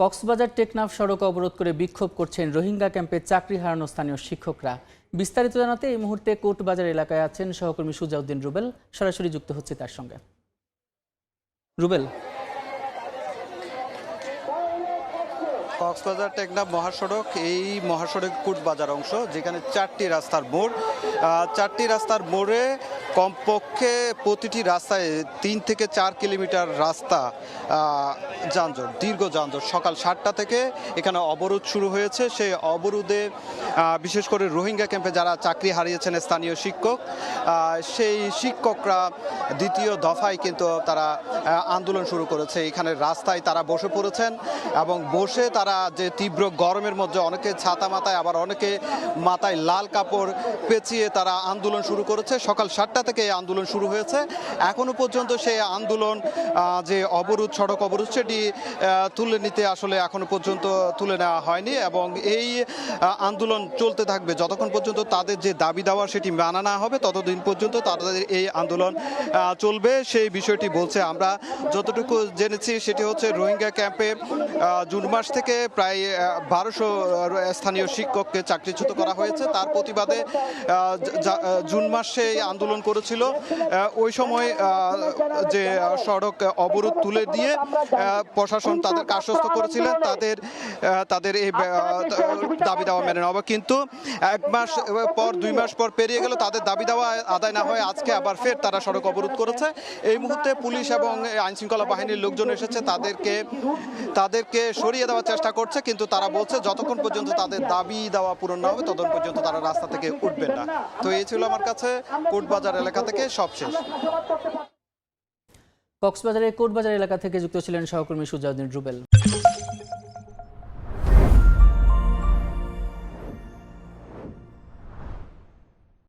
কক্সবাজার টেকনাফ সড়ক অবরোধ করে বিক্ষোভ করছেন রোহিঙ্গা ক্যাম্পে চাকরি হারানো স্থানীয় শিক্ষকরা। বিস্তারিত জানাতে এই মুহূর্তে কোর্টবাজার এলাকায় আছেন সহকর্মী সুজাউদ্দিন রুবেল। সরাসরি যুক্ত হচ্ছে তার সঙ্গে। রুবেল, কক্সবাজার টেকনাফ মহাসড়ক, এই মহাসড়ক কোর্টবাজার অংশ, যেখানে চারটি রাস্তার মোড়ে কমপক্ষে প্রতিটি রাস্তায় 3 থেকে 4 কিলোমিটার রাস্তা যানজট, দীর্ঘ যানজট। সকাল 7টা থেকে এখানে অবরোধ শুরু হয়েছে। সেই অবরোধে বিশেষ করে রোহিঙ্গা ক্যাম্পে যারা চাকরি হারিয়েছেন স্থানীয় শিক্ষক, সেই শিক্ষকরা দ্বিতীয় দফায় কিন্তু তারা আন্দোলন শুরু করেছে। এখানে রাস্তায় তারা বসে পড়েছেন এবং বসে তারা যে তীব্র গরমের মধ্যে অনেকে ছাতা মাথায়, আবার অনেকে মাথায় লাল কাপড় পেঁচিয়ে তারা আন্দোলন শুরু করেছে। সকাল 7টা থেকে এই আন্দোলন শুরু হয়েছে। এখনো পর্যন্ত সেই আন্দোলন, যে অবরোধ, সড়ক অবরোধ, সেটি তুলে নিতে আসলে এখনো পর্যন্ত তুলে নেওয়া হয়নি এবং এই আন্দোলন চলতে থাকবে যতক্ষণ পর্যন্ত তাদের যে দাবি দেওয়া সেটি মানা না হবে, ততদিন পর্যন্ত তাদের এই আন্দোলন চলবে। সেই বিষয়টি বলছে, আমরা যতটুকু জেনেছি সেটি হচ্ছে রোহিঙ্গা ক্যাম্পে জুন মাস থেকে প্রায় 1200 স্থানীয় শিক্ষককে চাকরিচ্যুত করা হয়েছে। তার প্রতিবাদে জুন মাসে আন্দোলন করেছিল। ওই সময় যে সড়ক অবরোধ তুলে দিয়ে প্রশাসন তাদেরকে আশ্বস্ত করেছিলেন তাদের এই দাবি দেওয়া মেনে নেওয়া। কিন্তু 2 মাস পর পেরিয়ে গেল, তাদের দাবি দেওয়া আদায় না হয় আজকে আবার ফের তারা সড়ক অবরোধ করেছে। এই মুহূর্তে পুলিশ এবং আইনশৃঙ্খলা বাহিনীর লোকজন এসেছে, তাদেরকে সরিয়ে দেওয়ার চেষ্টা করছে, কিন্তু তারা বলছে যতক্ষণ পর্যন্ত তাদের দাবি দেওয়া পূরণ না হবে ততক্ষণ পর্যন্ত তারা রাস্তা থেকে উঠবেন না। তো এই ছিল আমার কাছে কোর্টবাজার এলাকা থেকে সবশেষ। কক্সবাজারের কোর্টবাজার এলাকা থেকে যুক্ত ছিলেন সহকর্মী সুজাউদ্দিন রুবেল।